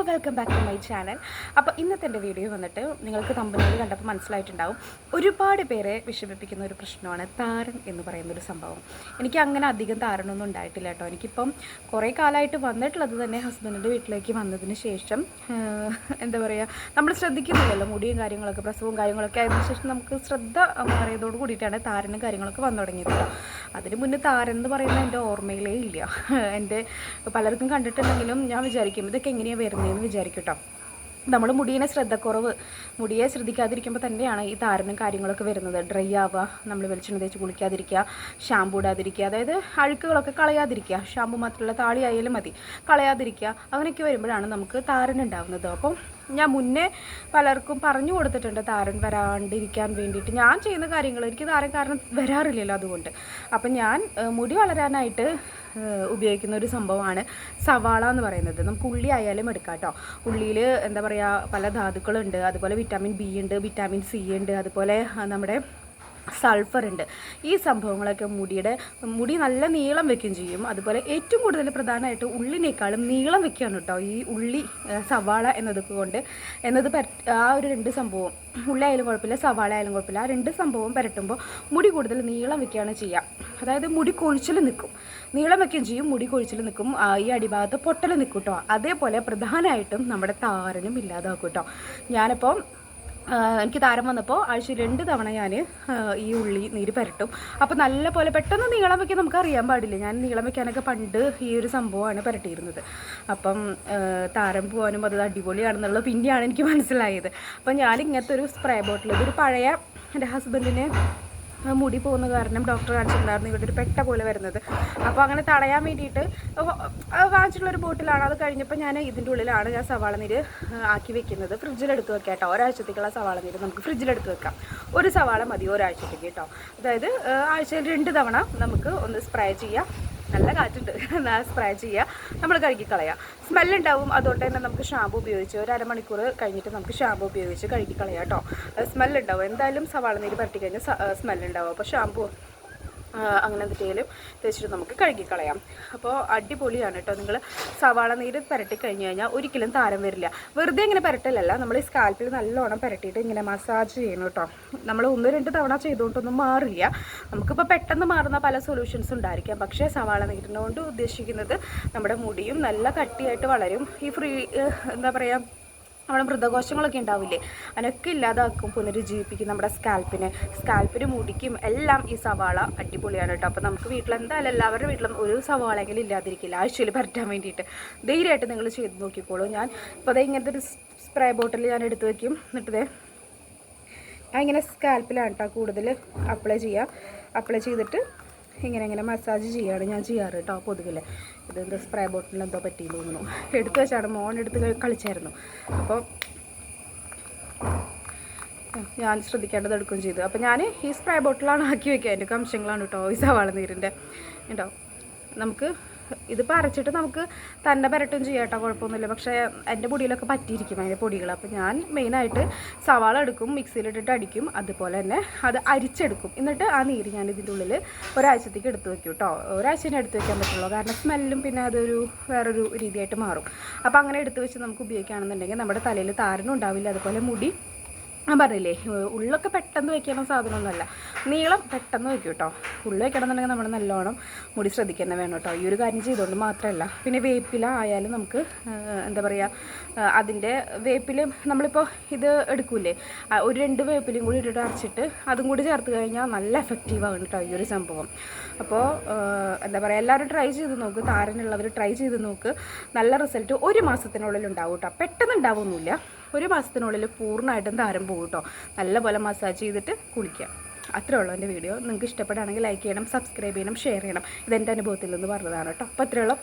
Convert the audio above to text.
Welcome back to my channel. അപ്പോൾ ഇന്നത്തെ എൻ്റെ വീഡിയോ വന്നിട്ട് നിങ്ങൾക്ക് തമ്പനയിൽ കണ്ടപ്പോൾ മനസ്സിലായിട്ടുണ്ടാവും, ഒരുപാട് പേരെ വിഷമിപ്പിക്കുന്ന ഒരു പ്രശ്നമാണ് താരൻ എന്ന് പറയുന്നൊരു സംഭവം. എനിക്ക് അങ്ങനെ അധികം താരനൊന്നും ഉണ്ടായിട്ടില്ല കേട്ടോ. എനിക്കിപ്പം കുറേ കാലമായിട്ട് വന്നിട്ടുള്ളത് തന്നെ ഹസ്ബൻഡിൻ്റെ വീട്ടിലേക്ക് വന്നതിന് ശേഷം എന്താ പറയുക, നമ്മൾ ശ്രദ്ധിക്കുന്നില്ലല്ലോ മുടിയും കാര്യങ്ങളൊക്കെ, പ്രസവവും കാര്യങ്ങളൊക്കെ ആയതിനു ശേഷം നമുക്ക് ശ്രദ്ധ മാറിയതോട് കൂടിയിട്ടാണ് താരനും കാര്യങ്ങളൊക്കെ വന്നു തുടങ്ങിയത് കേട്ടോ. അതിന് മുന്നേ താരൻ എന്ന് പറയുന്നത് എൻ്റെ ഓർമ്മയിലേ ഇല്ല. എൻ്റെ പലർക്കും കണ്ടിട്ടുണ്ടെങ്കിലും ഞാൻ വിചാരിക്കും ഇതൊക്കെ എങ്ങനെയാണ് വരുന്നതെന്ന് വിചാരിക്കും കേട്ടോ. നമ്മൾ മുടിയെ ശ്രദ്ധക്കുറവ്, മുടിയെ ശ്രദ്ധിക്കാതിരിക്കുമ്പോൾ തന്നെയാണ് ഈ താരനും കാര്യങ്ങളൊക്കെ വരുന്നത്. ഡ്രൈ ആവുക, നമ്മൾ വെളിച്ചെണ്ണ തേച്ച് കുളിക്കാതിരിക്കുക, ഷാമ്പൂ ഇടാതിരിക്കുക, അതായത് അഴുക്കുകളൊക്കെ കളയാതിരിക്കുക, ഷാമ്പൂ മാത്രമുള്ള താളി ആയാലും മതി, കളയാതിരിക്കുക, അങ്ങനെയൊക്കെ വരുമ്പോഴാണ് നമുക്ക് താരൻ ഉണ്ടാകുന്നത്. അപ്പം ഞാൻ മുന്നേ പലർക്കും പറഞ്ഞു കൊടുത്തിട്ടുണ്ട് താരൻ വരാണ്ടിരിക്കാൻ വേണ്ടിയിട്ട്. ഞാൻ ചെയ്യുന്ന കാര്യങ്ങൾ, എനിക്ക് താരൻ കാരണം വരാറില്ലല്ലോ, അതുകൊണ്ട്. അപ്പം ഞാൻ മുടി വളരാനായിട്ട് ഉപയോഗിക്കുന്ന ഒരു സംഭവമാണ് സവാള എന്ന് പറയുന്നത്. നമുക്ക് ഉള്ളി ആയാലും എടുക്കാം കേട്ടോ. ഉള്ളിയിൽ എന്താ പറയുക, പല ധാതുക്കളുണ്ട്, അതുപോലെ വിറ്റാമിൻ ബി ഉണ്ട്, വിറ്റാമിൻ സി ഉണ്ട്, അതുപോലെ നമ്മുടെ സൾഫർ ഉണ്ട്. ഈ സംഭവങ്ങളൊക്കെ മുടി നല്ല നീളം വെക്കുകയും ചെയ്യും. അതുപോലെ ഏറ്റവും കൂടുതൽ പ്രധാനമായിട്ട് ഉള്ളിനേക്കാളും നീളം വെക്കുകയാണ് കേട്ടോ ഈ ഉള്ളി, സവാള ആ ഒരു രണ്ട് സംഭവം, ഉള്ളി ആയാലും കുഴപ്പമില്ല, സവാള ആയാലും കുഴപ്പമില്ല, ആ രണ്ട് സംഭവം പുരട്ടുമ്പോൾ മുടി കൂടുതൽ നീളം വെക്കുകയാണ് ചെയ്യുക. അതായത് മുടി കൊഴിച്ചിൽ നിൽക്കും, നീളം വെക്കുകയും ചെയ്യും, മുടി കൊഴിച്ചിൽ നിൽക്കും, ഈ അടിഭാഗത്ത് പൊട്ടൽ നിൽക്കും കേട്ടോ. അതേപോലെ പ്രധാനമായിട്ടും നമ്മുടെ താരനും ഇല്ലാതാക്കും കേട്ടോ. ഞാനിപ്പോൾ എനിക്ക് താരം വന്നപ്പോൾ ആഴ്ചയിൽ 2 തവണ ഞാൻ ഈ ഉള്ളി നീര് പുരട്ടും. അപ്പോൾ നല്ല പോലെ പെട്ടെന്ന് നീളം വയ്ക്കാൻ നമുക്ക് അറിയാൻ പാടില്ല. ഞാൻ നീളം വയ്ക്കാനൊക്കെ പണ്ട് ഈ ഒരു സംഭവമാണ് പുരട്ടിയിരുന്നത്. അപ്പം താരം പോകാനും അത് അടിപൊളിയാണെന്നുള്ളത് പിന്നെയാണ് എനിക്ക് മനസ്സിലായത്. അപ്പം ഞാൻ ഇങ്ങനത്തെ ഒരു സ്പ്രേ ബോട്ടിൽ, ഇതൊരു പഴയ എൻ്റെ ഹസ്ബൻഡിന് മുടി പോകുന്ന കാരണം ഡോക്ടർ കാണിച്ചിട്ടുണ്ടായിരുന്നു, ഇവിടെ ഒരു പെട്ട പോലെ വരുന്നത്. അപ്പോൾ അങ്ങനെ തടയാൻ വേണ്ടിയിട്ട് വാങ്ങിച്ചിട്ടുള്ളൊരു ബോട്ടിലാണ്. അത് കഴിഞ്ഞപ്പോൾ ഞാൻ ഇതിൻ്റെ ഉള്ളിലാണ് ഞാൻ സവാള നീര് ആക്കി വെക്കുന്നത്. ഫ്രിഡ്ജിലെടുത്ത് വെക്കാം കേട്ടോ. ഒരാഴ്ചത്തേക്കുള്ള സവാള നീര് നമുക്ക് ഫ്രിഡ്ജിലെടുത്ത് വെക്കാം. ഒരു സവാള മതി ഒരാഴ്ചത്തേക്ക് കേട്ടോ. അതായത് ആഴ്ചയിൽ 2 തവണ നമുക്ക് ഒന്ന് സ്പ്രേ ചെയ്യാം. നല്ല കാറ്റുണ്ട്, സ്പ്രേ ചെയ്യുക, നമ്മൾ കഴുകിക്കളയാം. സ്മെല്ലുണ്ടാവും, അതുകൊണ്ട് തന്നെ നമുക്ക് ഷാമ്പു ഉപയോഗിച്ച് ഒരു അരമണിക്കൂർ കഴിഞ്ഞിട്ട് നമുക്ക് ഷാമ്പു ഉപയോഗിച്ച് കഴുകിക്കളയാം കേട്ടോ. സ്മെല്ലുണ്ടാവും, എന്തായാലും സവാള നീര് പരട്ടി കഴിഞ്ഞാൽ സ്മെല്ലുണ്ടാവും. അപ്പോൾ ഷാമ്പു അങ്ങനെ എന്തെങ്കിലും തേച്ചിട്ട് നമുക്ക് കഴുകിക്കളയാം. അപ്പോൾ അടിപൊളിയാണ് കേട്ടോ. നിങ്ങൾ സവാള നീര് പുരട്ടി കഴിഞ്ഞ് കഴിഞ്ഞാൽ ഒരിക്കലും താരം വരില്ല. വെറുതെ ഇങ്ങനെ പുരട്ടലല്ല, നമ്മൾ ഈ സ്കാൽപ്പിൽ നല്ലോണം പുരട്ടിയിട്ട് ഇങ്ങനെ മസാജ് ചെയ്യണം കേട്ടോ. നമ്മൾ 1-2 തവണ ചെയ്തുകൊണ്ടൊന്നും മാറില്ല. നമുക്കിപ്പോൾ പെട്ടെന്ന് മാറുന്ന പല സൊല്യൂഷൻസ് ഉണ്ടായിരിക്കാം, പക്ഷേ സവാള നീരിനോട് ഉദ്ദേശിക്കുന്നത് നമ്മുടെ മുടിയും നല്ല കട്ടിയായിട്ട് വളരും. ഈ എന്താ പറയുക, നമ്മുടെ മൃതകോശങ്ങളൊക്കെ ഉണ്ടാവില്ലേ, അതിനൊക്കെ ഇല്ലാതാക്കും, പുനരുജ്ജീവിപ്പിക്കും നമ്മുടെ സ്കാൽപ്പിന് മുടിക്കും എല്ലാം ഈ സവാള അടിപൊളിയാണ് കേട്ടോ. അപ്പോൾ നമുക്ക് എന്തായാലും എല്ലാവരുടെ വീട്ടിലും ഒരു സവാളെങ്കിലും ഇല്ലാതിരിക്കില്ല ആഴ്ചയിൽ പരട്ടാൻ വേണ്ടിയിട്ട്. ധൈര്യമായിട്ട് നിങ്ങൾ ചെയ്ത് നോക്കിക്കോളൂ. ഞാൻ ഇപ്പോൾ അതേ ഇങ്ങനത്തെ ഒരു സ്പ്രേ ബോട്ടിൽ ഞാൻ എടുത്ത് വയ്ക്കും. എന്നിട്ടത് ഞാൻ ഇങ്ങനെ സ്കാൽപ്പിലാണ് കേട്ടോ കൂടുതൽ അപ്ലൈ ചെയ്തിട്ട് ഇങ്ങനെ മസാജ് ചെയ്യുകയാണ് ഞാൻ ചെയ്യാറ് കേട്ടോ. പൊതുവിൽ ഇതെന്തോ സ്പ്രേ ബോട്ടിൽ എന്തോ പറ്റിയില്ല തോന്നുന്നു, എടുത്ത് വെച്ചാണ്, മോൻ എടുത്ത് കളിച്ചായിരുന്നു. അപ്പോൾ ഞാൻ ശ്രദ്ധിക്കേണ്ടത് എടുക്കുകയും ചെയ്തു. അപ്പോൾ ഞാൻ ഈ സ്പ്രേ ബോട്ടിലാണ് ആക്കി വയ്ക്കുക. എൻ്റെ അംശങ്ങളാണ് കേട്ടോ ഈ സവാള നീരിൻ്റെ കേട്ടോ. നമുക്ക് ഇതിപ്പോൾ അരച്ചിട്ട് നമുക്ക് തന്നെ പുരട്ടും ചെയ്യാം കേട്ടോ, കുഴപ്പമൊന്നുമില്ല. പക്ഷേ എൻ്റെ പൊടിയിലൊക്കെ പറ്റിയിരിക്കും അതിൻ്റെ പൊടികൾ. അപ്പോൾ ഞാൻ മെയിനായിട്ട് സവാള എടുക്കും, മിക്സിയിലിട്ടിട്ട് അടിക്കും, അതുപോലെ തന്നെ അത് അരിച്ചെടുക്കും. എന്നിട്ട് ആ നീര് ഞാൻ ഇതിൻ്റെ ഉള്ളിൽ ഒരാഴ്ചത്തേക്ക് എടുത്ത് വയ്ക്കും കേട്ടോ. ഒരാഴ്ചനെ എടുത്ത് വയ്ക്കാൻ പറ്റുള്ളൂ, കാരണം സ്മെല്ലും പിന്നെ അതൊരു വേറൊരു രീതിയായിട്ട് മാറും. അപ്പോൾ അങ്ങനെ എടുത്ത് വെച്ച് നമുക്ക് ഉപയോഗിക്കുകയാണെന്നുണ്ടെങ്കിൽ നമ്മുടെ തലയിൽ താരനും ഉണ്ടാവില്ല. അതുപോലെ മുടി ഞാൻ പറഞ്ഞില്ലേ, ഉള്ളൊക്കെ പെട്ടെന്ന് വയ്ക്കുന്ന സാധനമൊന്നുമല്ല, നീളം പെട്ടെന്ന് വയ്ക്കും കേട്ടോ. ഉള്ളു വയ്ക്കണമെന്നുണ്ടെങ്കിൽ നമ്മൾ നല്ലോണം മുടി ശ്രദ്ധിക്കുക തന്നെ വേണം കേട്ടോ. ഈ ഒരു കാര്യം ചെയ്തുകൊണ്ട് മാത്രമല്ല, പിന്നെ വേപ്പില ആയാലും നമുക്ക് എന്താ പറയുക, അതിൻ്റെ വേപ്പിൽ നമ്മളിപ്പോൾ ഇത് എടുക്കൂലേ, ഒരു 2 വേപ്പിലും കൂടി ഇട്ടിട്ട് അരച്ചിട്ട് അതും കൂടി ചേർത്ത് കഴിഞ്ഞാൽ നല്ല എഫക്റ്റീവാണ് കേട്ടോ ഈ ഒരു സംഭവം. അപ്പോൾ എന്താ പറയുക, എല്ലാവരും ട്രൈ ചെയ്ത് നോക്ക്, താരനുള്ളവർ ട്രൈ ചെയ്ത് നോക്ക്. നല്ല റിസൾട്ട് 1 മാസത്തിനുള്ളിൽ ഉണ്ടാവും കേട്ടോ. പെട്ടെന്ന് ഉണ്ടാവുമൊന്നുമില്ല, 1 മാസത്തിനുള്ളിൽ പൂർണ്ണമായിട്ടും താരം പോകും കേട്ടോ. നല്ലപോലെ മസാജ് ചെയ്തിട്ട് കുളിക്കുക. അത്രേ ഉള്ളൂ എൻ്റെ വീഡിയോ. നിങ്ങൾക്ക് ഇഷ്ടപ്പെടുകയാണെങ്കിൽ ലൈക്ക് ചെയ്യണം, സബ്സ്ക്രൈബ് ചെയ്യണം, ഷെയർ ചെയ്യണം. ഇതെൻ്റെ അനുഭവത്തിൽ നിന്ന് പറഞ്ഞതാണ് കേട്ടോ. അപ്പോൾ അത്രേ ഉള്ളൂ.